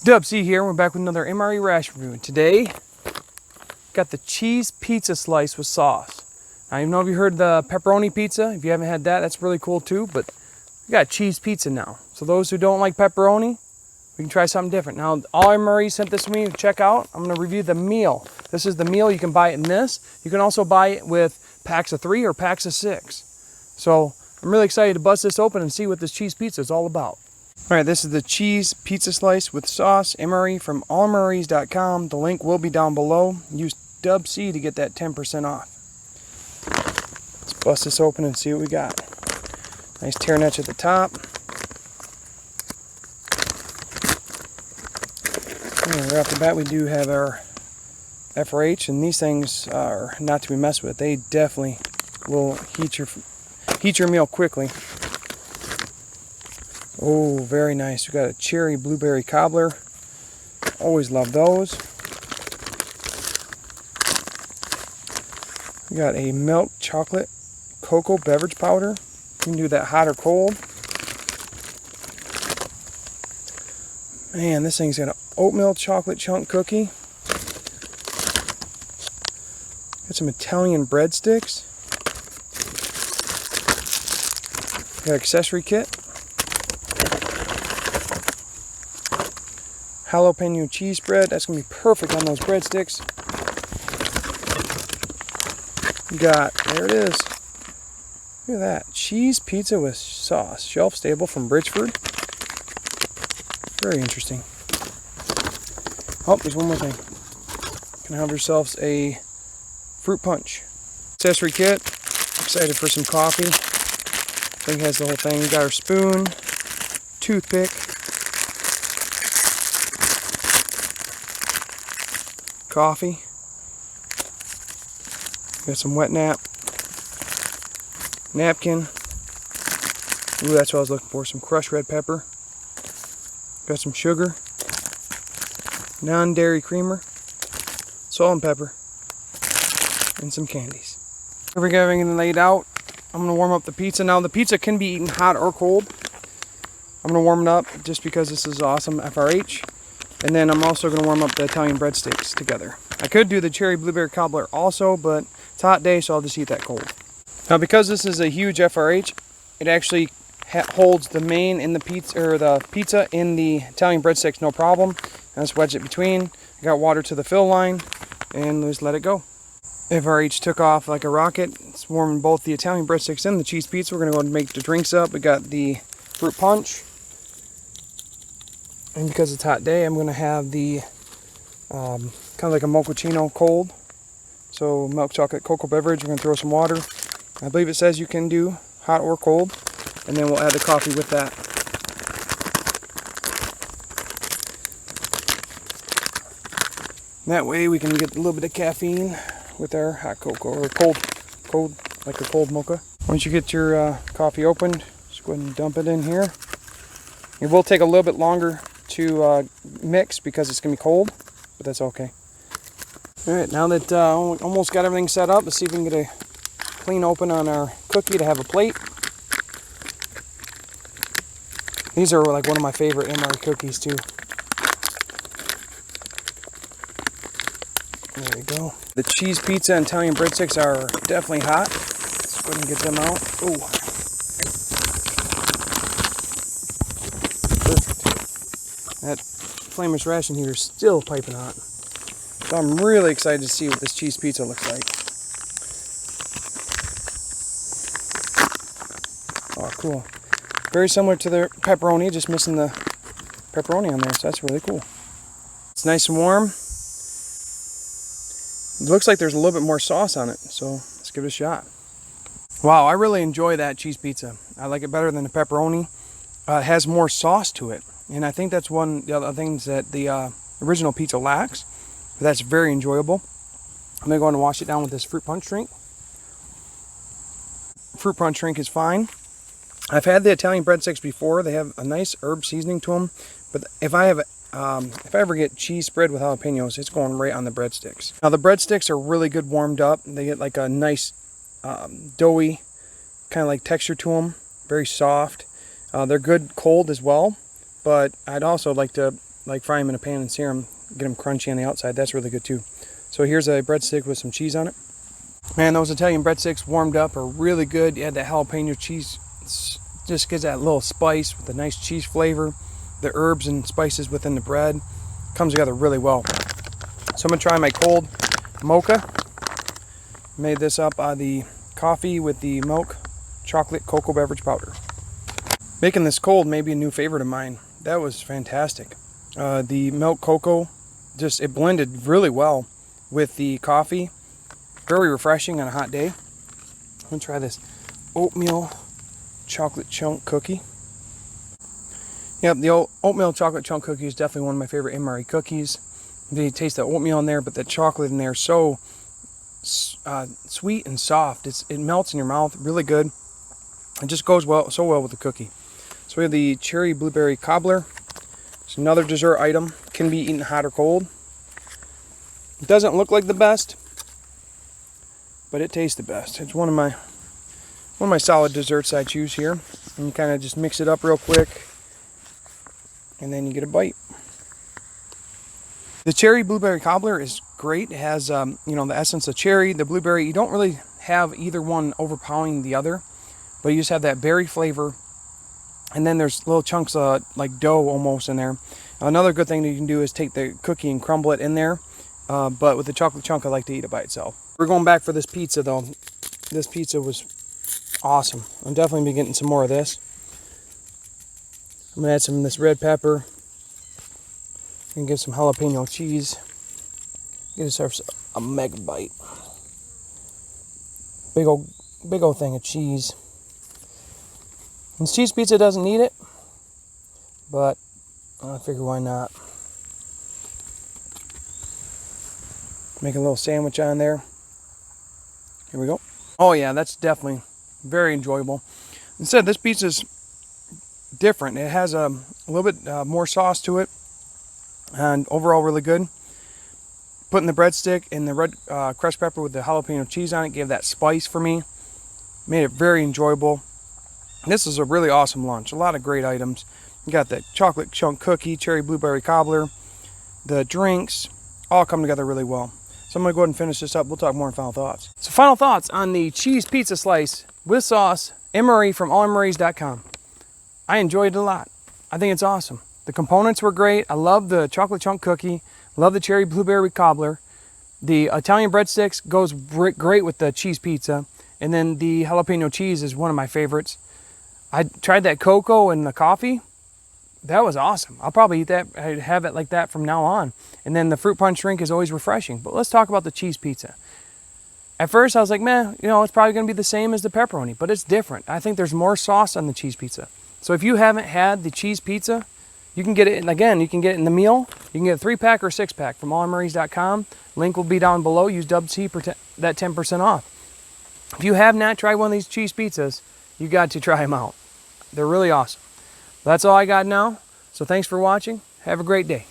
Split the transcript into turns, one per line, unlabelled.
Dub C here. We're back with another MRE rash review. And today, got the cheese pizza slice with sauce. I don't know if you heard the pepperoni pizza. If you haven't had that, that's really cool too. But we got cheese pizza now. So those who don't like pepperoni, we can try something different. Now, all MRE sent this to me to check out. I'm going to review the meal. This is the meal. You can buy it in this. You can also buy it with packs of 3 or packs of 6. So I'm really excited to bust this open and see what this cheese pizza is all about. All right, this is the cheese pizza slice with sauce, MRE from allmres.com. The link will be down below. Use Dub C to get that 10% off. Let's bust this open and see what we got. Nice tear notch at the top. And right off the bat, we do have our FRH, and these things are not to be messed with. They definitely will heat your meal quickly. Oh, very nice. We got a cherry blueberry cobbler. Always love those. We got a milk chocolate cocoa beverage powder. You can do that hot or cold. Man, this thing's got an oatmeal chocolate chunk cookie. Got some Italian breadsticks. Got an accessory kit. Jalapeno cheese spread. That's going to be perfect on those breadsticks. You got, there it is. Look at that. Cheese pizza with sauce. Shelf stable from Bridgeford. Very interesting. Oh, there's one more thing. You can have yourselves a fruit punch. Accessory kit. Excited for some coffee. Thing has the whole thing. You got our spoon, toothpick, coffee. Got some wet napkin. Ooh, that's what I was looking for. Some crushed red pepper. Got some sugar, non-dairy creamer, salt and pepper, and some candies. Here we got everything laid out. I'm going to warm up the pizza. Now, the pizza can be eaten hot or cold. I'm going to warm it up just because this is awesome FRH. And then I'm also going to warm up the Italian breadsticks together. I could do the cherry blueberry cobbler also, but it's a hot day, so I'll just eat that cold. Now, because this is a huge FRH, it actually holds the main in the pizza, or the pizza in the Italian breadsticks, no problem. And let's wedge it between. I got water to the fill line, and let's let it go. FRH took off like a rocket. It's warming both the Italian breadsticks and the cheese pizza. We're going to go and make the drinks up. We got the fruit punch. And because it's a hot day, I'm going to have the kind of like a mochaccino cold. So milk chocolate cocoa beverage. We're going to throw some water. I believe it says you can do hot or cold. And then we'll add the coffee with that. And that way we can get a little bit of caffeine with our hot cocoa, or cold, like a cold mocha. Once you get your coffee opened, just go ahead and dump it in here. It will take a little bit longer to mix because it's going to be cold, but that's okay. Alright, now that almost got everything set up, let's see if we can get a clean open on our cookie to have a plate. These are like one of my favorite MRE cookies too. There we go. The cheese pizza and Italian breadsticks are definitely hot. Let's go ahead and get them out. Oh, perfect. That flameless ration heater is still piping hot. So I'm really excited to see what this cheese pizza looks like. Oh, cool. Very similar to the pepperoni, just missing the pepperoni on there, so that's really cool. It's nice and warm. It looks like there's a little bit more sauce on it, so let's give it a shot. Wow, I really enjoy that cheese pizza. I like it better than the pepperoni. It has more sauce to it, and I think that's one of the other things that the original pizza lacks. But that's very enjoyable. I'm going to go and wash it down with this fruit punch drink. Fruit punch drink is fine. I've had the Italian breadsticks before. They have a nice herb seasoning to them. But if I ever get cheese spread with jalapenos, it's going right on the breadsticks. Now the breadsticks are really good warmed up. They get like a nice doughy kind of like texture to them. Very soft. They're good cold as well. But I'd also like to like fry them in a pan and sear them, get them crunchy on the outside. That's really good too. So here's a breadstick with some cheese on it. Man, those Italian breadsticks warmed up are really good. You add that jalapeno cheese, just gives that little spice with the nice cheese flavor. The herbs and spices within the bread comes together really well. So I'm gonna try my cold mocha. Made this up out of the coffee with the milk chocolate cocoa beverage powder. Making this cold may be a new favorite of mine. That was fantastic. The milk cocoa, it blended really well with the coffee. Very refreshing on a hot day. I'm gonna try this oatmeal chocolate chunk cookie. Yep, the oatmeal chocolate chunk cookie is definitely one of my favorite MRE cookies. You taste the oatmeal in there, but the chocolate in there is so sweet and soft. It melts in your mouth, really good. It just goes so well with the cookie. So we have the cherry blueberry cobbler. It's another dessert item. Can be eaten hot or cold. It doesn't look like the best, but it tastes the best. It's one of my solid desserts I choose here. And you kind of just mix it up real quick, and then you get a bite. The cherry blueberry cobbler is great. It has the essence of cherry, the blueberry. You don't really have either one overpowering the other, but you just have that berry flavor. And then there's little chunks of like dough almost in there. Another good thing that you can do is take the cookie and crumble it in there. But with the chocolate chunk, I like to eat it by itself. We're going back for this pizza though. This pizza was awesome. I'm definitely be getting some more of this. I'm gonna add some of this red pepper and give some jalapeno cheese. Get ourselves a mega bite. Big old thing of cheese. And this cheese pizza doesn't need it, but I figure why not. Make a little sandwich on there. Here we go. Oh yeah, that's definitely very enjoyable. Instead, this pizza's different. It has a little bit more sauce to it, and overall really good. Putting the breadstick and the red crushed pepper with the jalapeno cheese on it gave that spice for me. Made it very enjoyable. This is a really awesome lunch. A lot of great items. You got the chocolate chunk cookie, cherry blueberry cobbler, the drinks, all come together really well. So I'm going to go ahead and finish this up. We'll talk more in final thoughts. So final thoughts on the cheese pizza slice with sauce, MRE from allmres.com. I enjoyed it a lot. I think it's awesome. The components were great. I love the chocolate chunk cookie. Love the cherry blueberry cobbler. The Italian breadsticks goes great with the cheese pizza. And then the jalapeno cheese is one of my favorites. I tried that cocoa and the coffee. That was awesome. I'll probably eat that. I'd have it like that from now on. And then the fruit punch drink is always refreshing. But let's talk about the cheese pizza. At first I was like, man, it's probably going to be the same as the pepperoni, but it's different. I think there's more sauce on the cheese pizza. So if you haven't had the cheese pizza, you can get it, and again, you can get it in the meal. You can get a 3-pack or 6-pack from allmres.com. Link will be down below. Use WC for that 10% off. If you have not tried one of these cheese pizzas, you got to try them out. They're really awesome. That's all I got now. So thanks for watching. Have a great day.